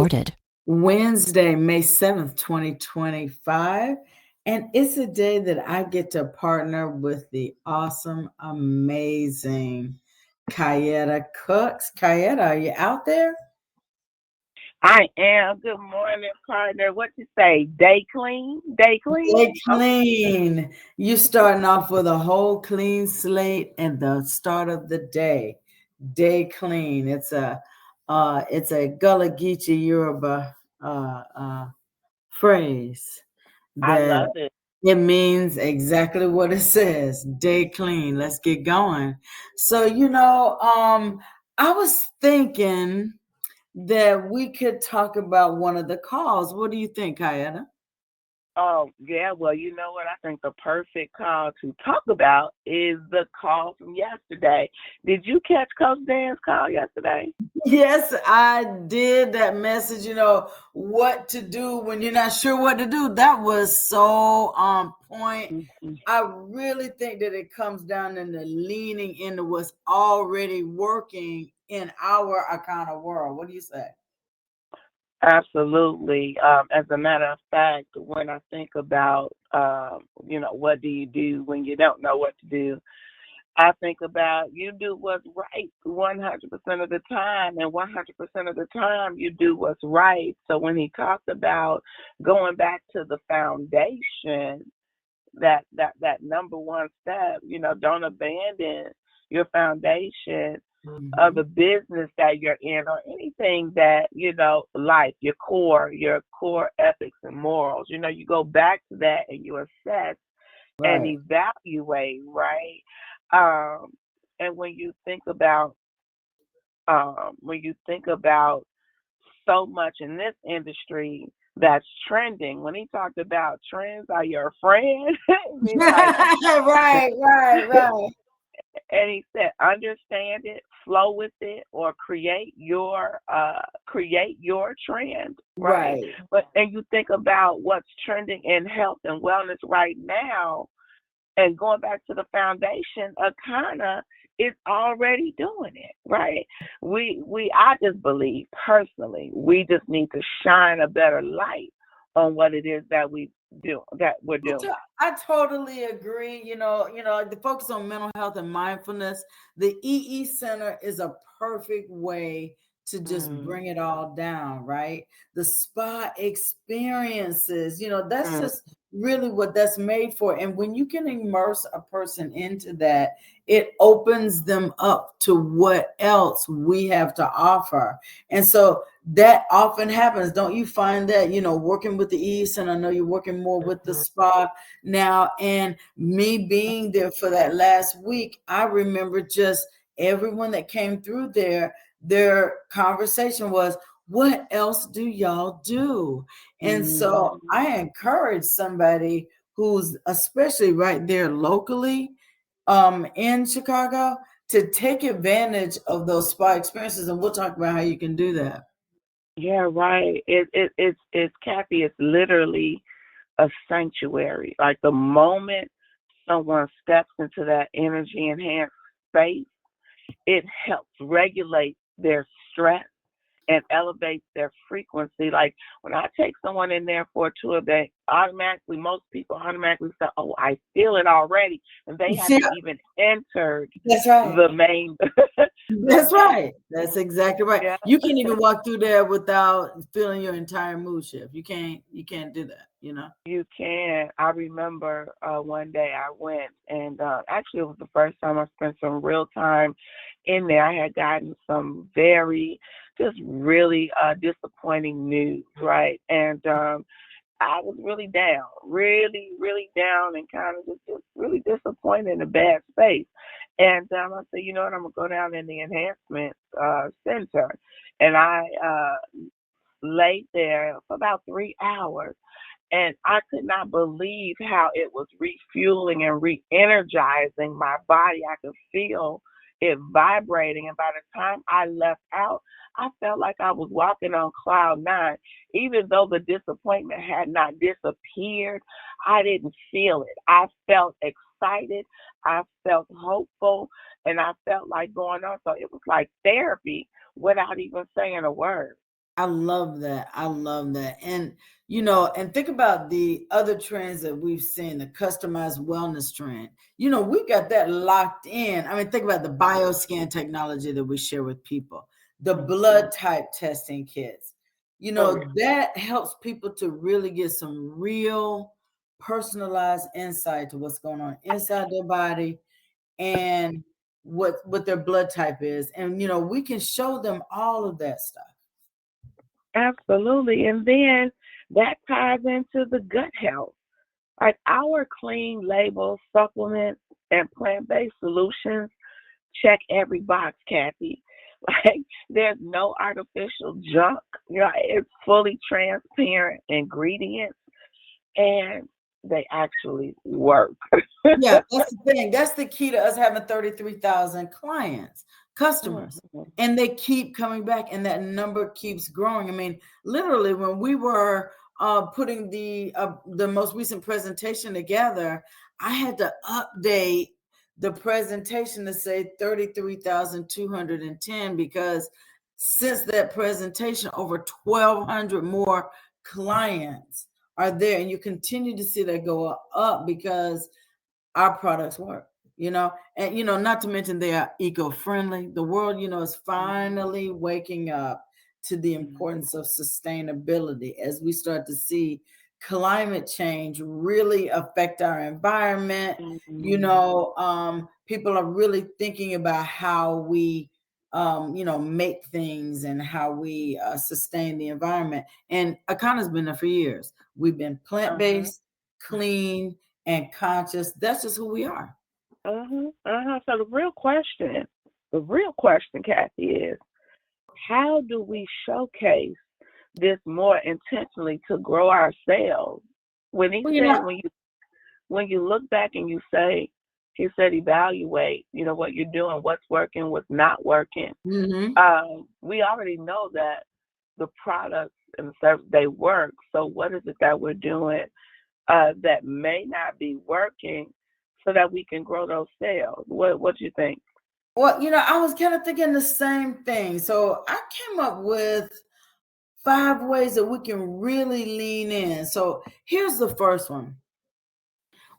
recorded. Wednesday, May 7th, 2025. And it's a day that I get to partner with the awesome, amazing Kayaetta Cooks. Kayaetta, are you out there? I am. Good morning, partner. What you say? Day clean? Day clean? Stay clean. You starting off with a whole clean slate and the start of the day. Day clean. It's a Gullah Geechee Yoruba phrase I that love it. it means exactly what it says. Day clean. Let's get going. So, I was thinking that we could talk about one of the calls. What do you think, Kayana? Oh, yeah. Well, you know what? I think the perfect call to talk about is the call from yesterday. Did you catch Coach Dan's call yesterday? Yes, I did that message, what to do when you're not sure what to do. That was so on point. Mhm. I really think that it comes down into leaning into what's already working in our kind of world. What do you say? Absolutely. As a matter of fact, when I think about, what do you do when you don't know what to do? I think about you do what's right 100% of the time, and 100% of the time you do what's right. So when he talked about going back to the foundation, that number one step, don't abandon your foundation of Mhm. the business that you're in or anything that, life, your core ethics and morals. You go back to that and you assess and Right. evaluate, right? Um, and when you think about so much in this industry that's trending, when he talked about trends are your friend, he's like, Right, right, right, and he said, understand it, flow with it, or create your trend, right? right. But and you think about what's trending in health and wellness right now, and going back to the foundation, Akana is already doing it, right? I just believe personally, we just need to shine a better light on what it is that we're doing. I totally agree. The focus on mental health and mindfulness, the EE Center is a perfect way to just Mm, bring it all down, right? The spa experiences, that's mm, just really what that's made for. And when you can immerse a person into that, it opens them up to what else we have to offer. And so that often happens. Don't you find that, working with the East, and I know you're working more with the mhm, spa now, and me being there for that last week, I remember just everyone that came through there, their conversation was, what else do y'all do? And so mhm. I encourage somebody who's especially right there locally in Chicago to take advantage of those spa experiences. And we'll talk about how you can do that. Yeah, right. It's Kathy. It's literally a sanctuary. Like the moment someone steps into that energy enhanced space, it helps regulate their stress and elevates their frequency. Like when I take someone in there for a tour, most people automatically say, "Oh, I feel it already," and they Yeah, haven't even entered that's right. the main, the That's main. right. That's exactly right. Yeah, You can't even walk through there without feeling your entire mood shift. You can't do that. you can. I remember one day I went, and actually it was the first time I spent some real time in there. I had gotten some very, just really disappointing news, right? And I was really down, really, really down, and kind of just really disappointed in a bad space. And I said, you know what, I'm gonna go down in the enhancement center, and I laid there for about 3 hours, and I could not believe how it was refueling and re-energizing my body. I could feel it vibrating, and by the time I left out, I felt like I was walking on cloud nine. Even though the disappointment had not disappeared, I didn't feel it. I felt excited, I felt hopeful, and I felt like going on. So it was like therapy without even saying a word. I love that. I love that. And and think about the other trends that we've seen, the customized wellness trend. We got that locked in. I mean, think about the bioscan technology that we share with people, the Mhm. blood type testing kits. Oh yeah. That helps people to really get some real personalized insight to what's going on inside their body and what their blood type is. And we can show them all of that stuff. Absolutely. And then that ties into the gut health. Like our clean label supplements and plant based solutions check every box, Kathy. Like there's no artificial junk. It's fully transparent ingredients and they actually work. Yeah, that's the thing. That's the key to us having 33,000 clients, customers. Mhm. And they keep coming back and that number keeps growing. I mean, literally when we were putting the most recent presentation together, I had to update the presentation to say 33,210 because since that presentation over 1,200 more clients are there and you continue to see that go up because our products work, and not to mention they are eco-friendly. The world, is finally waking up to the importance of sustainability as we start to see climate change really affect our environment. Mhm. People are really thinking about how we make things and how we sustain the environment. And Akana's been there for years. We've been Uh-huh. plant-based, clean, and conscious. That's just who we are. Uh-huh. Uh-huh. So the real question, Kathy, is how do we showcase this more intentionally to grow our sales? When he Well, said when you look back and you say he said evaluate, what you're doing, what's working, what's not working. hmm We already know that the products and the service they work. So what is it that we're doing that may not be working so that we can grow those sales? What do you think? well, I was kind of thinking the same thing. So I came up with 5 ways that we can really lean in. So here's the first one.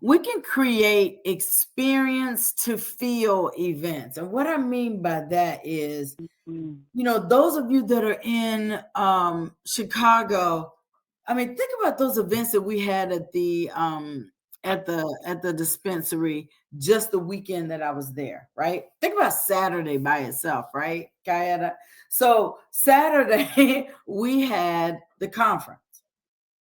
We can create experience to feel events. And what I mean by that is, Mm. those of you that are in Chicago, I mean, think about those events that we had at the dispensary just the weekend that I was there, right? Think about Saturday by itself, right, Kayaetta? So Saturday we had the conference.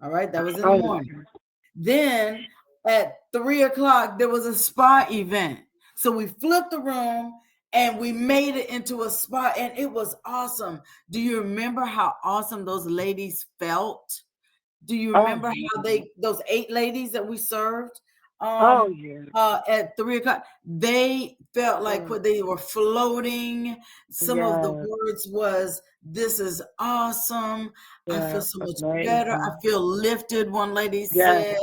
All right, that was in the Oh, morning. Then at 3 o'clock, there was a spa event. So we flipped the room and we made it into a spa, and it was awesome. Do you remember how awesome those ladies felt? Do you oh, remember how those 8 ladies that we served oh, um yeah. at 3 o'clock, they felt like Mm. what they were floating. Some of the Yes, words was, "This is awesome. I feel yes, so much better. I amazing. feel lifted," one lady Yes. said.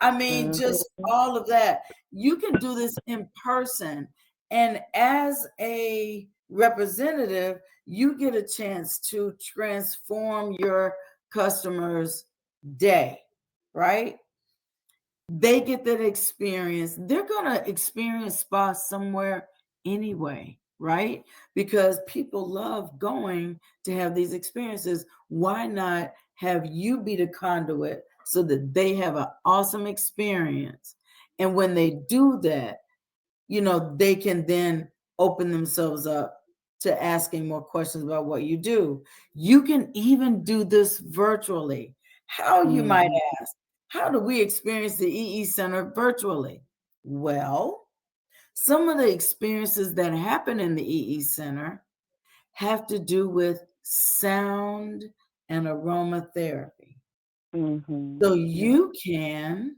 I mean, Mhm. just all of that. You can do this in person. And as a representative, you get a chance to transform your customers' day, right? They get that experience. They're going to experience spa somewhere anyway, right? Because people love going to have these experiences. Why not have you be the conduit so that they have an awesome experience? And when they do that, they can then open themselves up to asking more questions about what you do. You can even do this virtually. How, you might Mhm. ask? How do we experience the EE Center virtually? Well, some of the experiences that happen in the EE Center have to do with sound and aromatherapy. Mhm. So Yeah. you can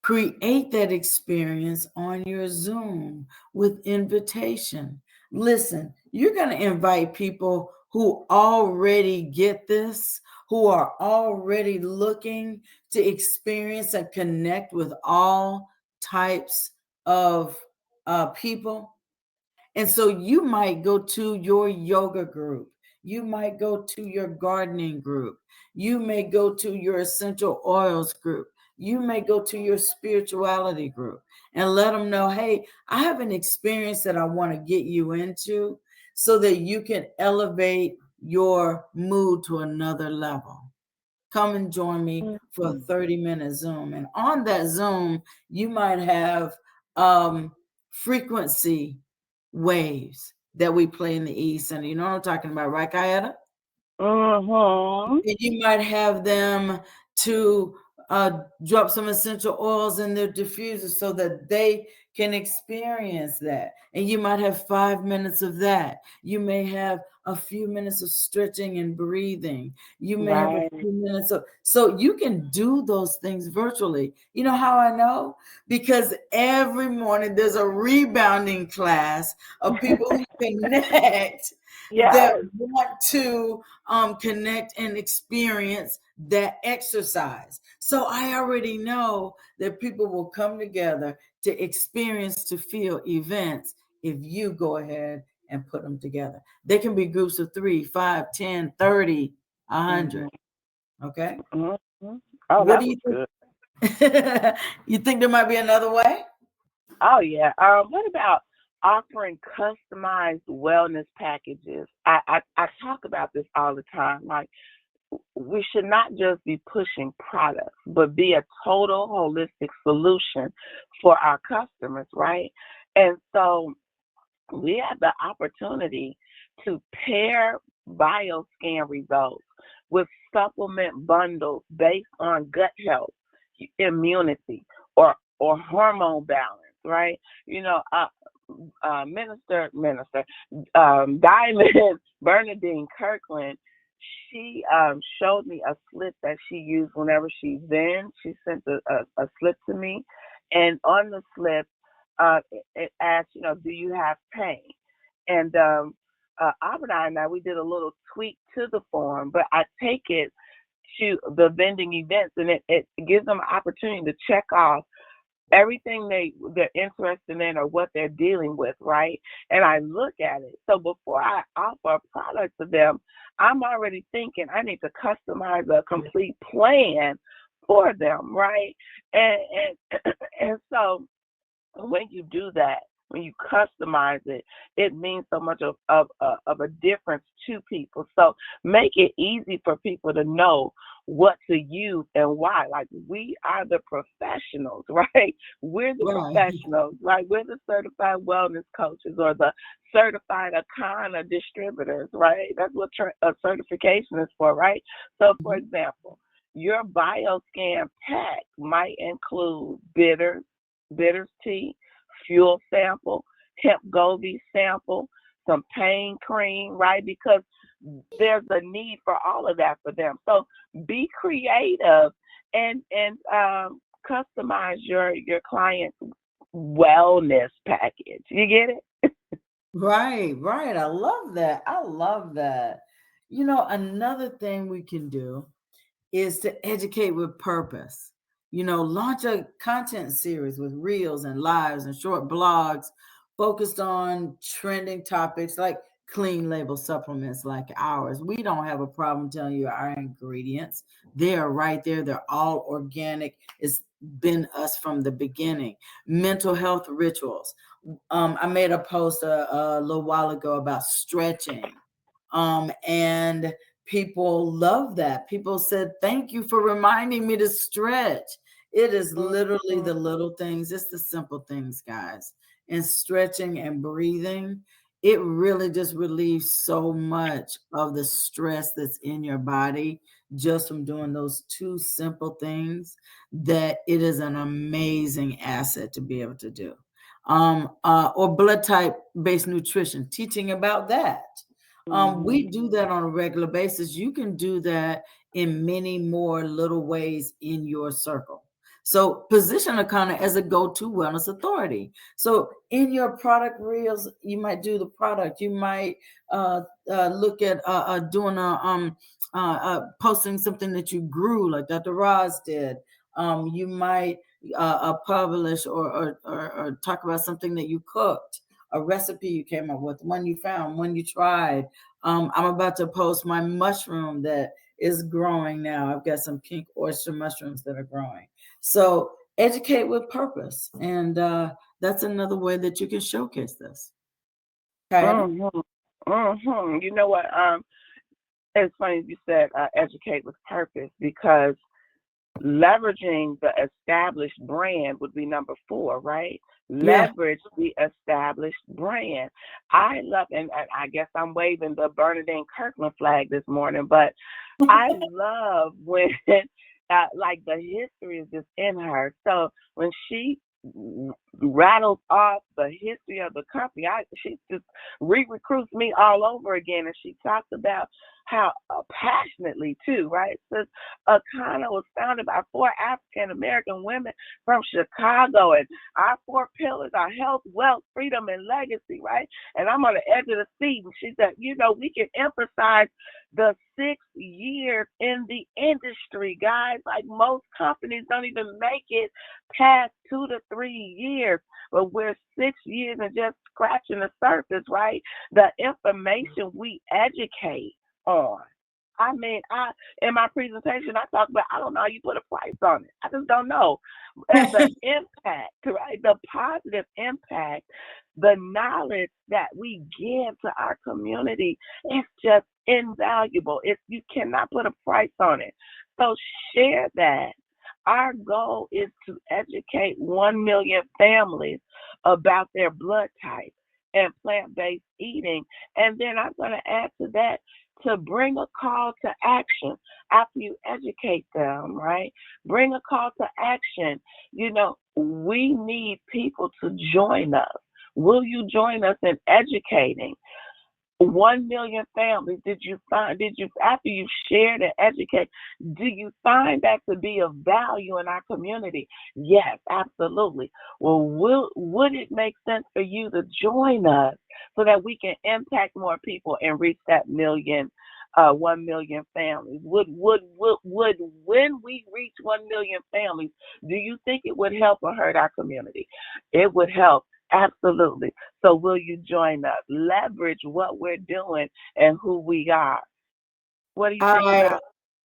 create that experience on your Zoom with invitation. Listen, you're going to invite people who already get this, who are already looking to experience and connect with all types of people. And so you might go to your yoga group, You might go to your gardening group. You may go to your essential oils group. You may go to your spirituality group and let them know, hey, I have an experience that I want to get you into so that you can elevate your mood to another level. Come and join me for a Mhm. 30-minute Zoom. And on that Zoom, you might have frequency waves that we play in the East. And you know what I'm talking about, right, Kayaetta? Mhm. And you might have them to drop some essential oils in their diffuser so that they can experience that. And you might have 5 minutes of that. You may have a few minutes of stretching and breathing. You may have a Right. few minutes of, so you can do those things virtually. You know how I know? Because every morning there's a rebounding class of people who connect that Yes. want to connect and experience that exercise. So I already know that people will come together to experience, to feel events if you go ahead and put them together. They can be groups of 3, 5, 10, 30, 100. Mhm. Okay. Mhm. Oh, What that do was you good. think? You think there might be another way? Oh yeah. What about offering customized wellness packages? I talk about this all the time. Like we should not just be pushing products, but be a total holistic solution for our customers, right? And so we have the opportunity to pair bioscan results with supplement bundles based on gut health, immunity, or hormone balance, right? You know, minister Diamond Bernadine Kirkland, she showed me a slip that she used whenever she's in. She sent a slip to me, and on the slip, it asked, do you have pain? And Abada and I, we did a little tweak to the form, but I take it to the vending events, and it gives them an opportunity to check off everything they're interested in or what they're dealing with, right? And I look at it. So before I offer a product to them, I'm already thinking I need to customize a complete plan for them, right? And and so when you do that, when you customize it, it means so much of a difference to people. So make it easy for people to know what to use and why. Like we are the professionals, right? We're the Right. professionals, right? We're the certified wellness coaches or the certified Akana distributors, right? That's what a certification is for, right? So, for Mhm. example, your bioscan pack might include bitters tea, fuel sample, hemp goby sample, some pain cream, right? Because there's a need for all of that for them. So be creative and customize your client's wellness package. You get it? Right, right. I love that. I love that. You know, another thing we can do is to educate with purpose. You know, launch a content series with reels and lives and short blogs focused on trending topics like clean label supplements like ours. We don't have a problem telling you our ingredients. They are right there. They're all organic. It's been us from the beginning. Mental health rituals. I made a post a little while ago about stretching. And people love that. People said, thank you for reminding me to stretch. It is literally Mhm. the little things, it's the simple things, guys. And stretching and breathing, it really just relieves so much of the stress that's in your body just from doing those two simple things that it is an amazing asset to be able to do. Or blood type based nutrition, teaching about that. Mhm. We do that on a regular basis. You can do that in many more little ways in your circle. So position Akana as a go-to wellness authority. So in your product reels, you might do the product. You might look at doing posting something that you grew, like Dr. Roz did. You might publish or talk about something that you cooked. a recipe you came up with, one you found, one you tried. I'm about to post my mushroom that is growing now. I've got some pink oyster mushrooms that are growing. So educate with purpose. And that's another way that you can showcase this. Kayaetta? You know what? It's funny you said educate with purpose, because leveraging the established brand would be number 4, right? Yeah. Leverage the established brand. I love, and I guess I'm waving the Bernadine Kirkland flag this morning, but I love when, like, the history is just in her. So when she rattles off the history of the company, she just recruits me all over again, and she talks about how passionately too, right? Says Akana was founded by 4 African American women from Chicago, and our 4 pillars are health, wealth, freedom, and legacy, right? And I'm on the edge of the seat, and she said, we can emphasize the 6 years in the industry, guys. Like, most companies don't even make it past 2 to 3 years, but we're 6 years and just scratching the surface, right? The information we educate on. I mean, in my presentation, I talk about, I don't know how you put a price on it. I just don't know. And the impact, right? The positive impact, the knowledge that we give to our community is just invaluable. You cannot put a price on it. So share that. Our goal is to educate 1 million families about their blood type and plant-based eating. And then I'm going to add to that, to bring a call to action after you educate them, right? Bring a call to action. We need people to join us. Will you join us in educating 1 million families? After you shared and educate, do you find that to be of value in our community? Yes, absolutely. Well, would it make sense for you to join us so that we can impact more people and reach that 1 million families? Would when we reach 1 million families, do you think it would help or hurt our community? It would help. Absolutely. So will you join us? Leverage what we're doing and who we are. What do you think I about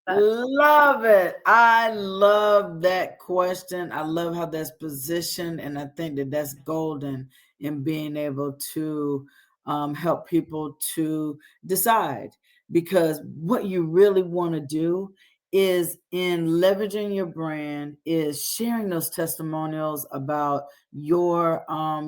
that? love it. I love that question. I love how that's positioned. And I think that that's golden in being able to help people to decide. Because what you really want to do is, in leveraging your brand, is sharing those testimonials about your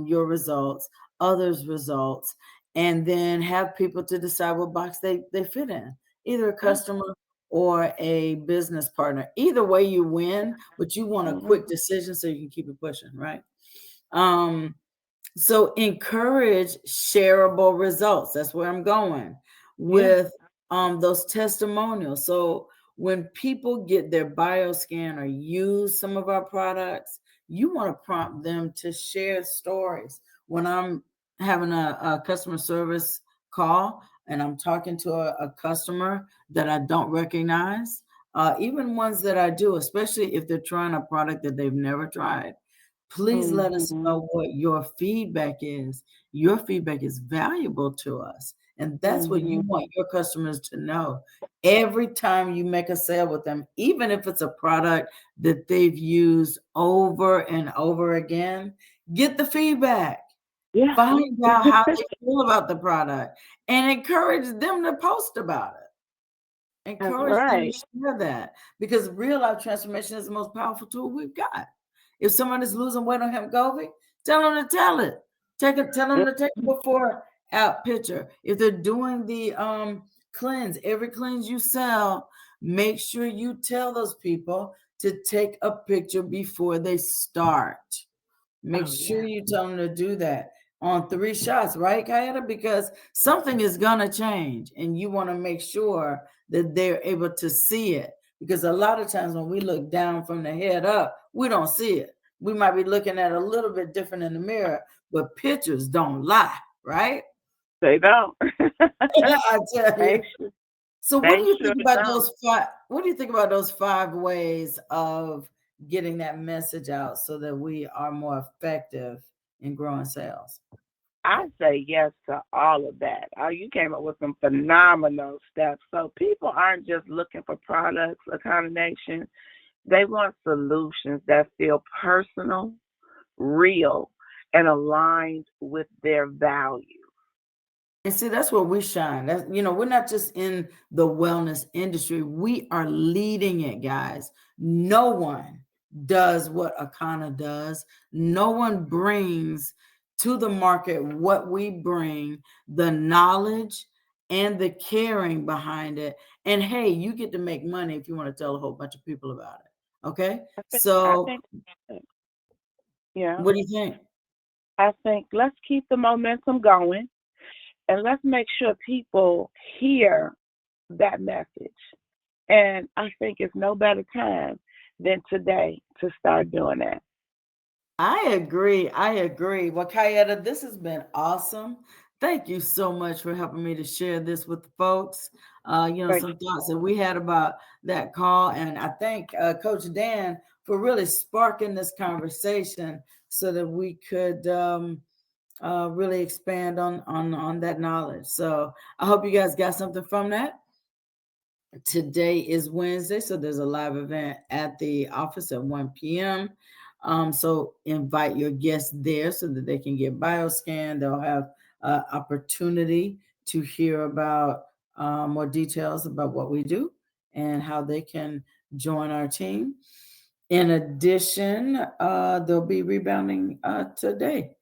results, others' results, and then have people to decide what box they fit in, either a customer or a business partner. Either way, you win, but you want a Mm-hmm. quick decision so you can keep it pushing, right? Um, so encourage shareable results. That's where I'm going Yeah. with those testimonials. So when people get their bioscan or use some of our products, you want to prompt them to share stories. When I'm having a customer service call and I'm talking to a customer that I don't recognize, even ones that I do, especially if they're trying a product that they've never tried, please let us Mm-hmm. know what your feedback is. Your feedback is valuable to us. And that's what Mm-hmm. you want your customers to know. Every time you make a sale with them, even if it's a product that they've used over and over again, get the feedback. Yeah. Find out how they feel about the product and encourage them to post about it. That's Encourage them to right. share that, because real life transformation is the most powerful tool we've got. If someone is losing weight on Hemgovi, tell them to tell it. Tell them to take a before out picture. If they're doing the cleanse, every cleanse you sell, make sure you tell those people to take a picture before they start. Make Oh, sure yeah. you tell them to do that on 3 shots, right, Kayaetta? Because something is gonna change, and you want to make sure that they're able to see it. Because a lot of times when we look down from the head up, we don't see it. We might be looking at a little bit different in the mirror, but pictures don't lie, right? They don't. I tell they, you. So what do they you sure think about don't. those 5? What do you think about those 5 ways of getting that message out so that we are more effective in growing sales? I say yes to all of that. You came up with some phenomenal stuff. So people aren't just looking for products, a combination. They want solutions that feel personal, real, and aligned with their values. And see, that's where we shine. That's, we're not just in the wellness industry, we are leading it, guys. No one does what Akana does. No one brings to the market what we bring, the knowledge and the caring behind it. And hey, you get to make money if you want to tell a whole bunch of people about it. Okay. I So, think, yeah, what do you think? I think let's keep the momentum going and let's make sure people hear that message. And I think it's no better time than today to start doing that. I agree. I agree. Well, Kayaetta, this has been awesome. Thank you so much for helping me to share this with the folks. Thank Some thoughts that we had about that call. And I thank Coach Dan for really sparking this conversation so that we could really expand on that knowledge. So I hope you guys got something from that. Today is Wednesday, so there's a live event at the office at 1 p.m. So invite your guests there so that they can get bioscan. They'll have opportunity to hear about more details about what we do and how they can join our team. In addition, they'll be rebounding today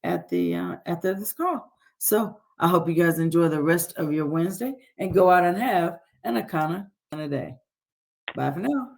at this call. So I hope you guys enjoy the rest of your Wednesday and go out and have an Akana day. Bye for now.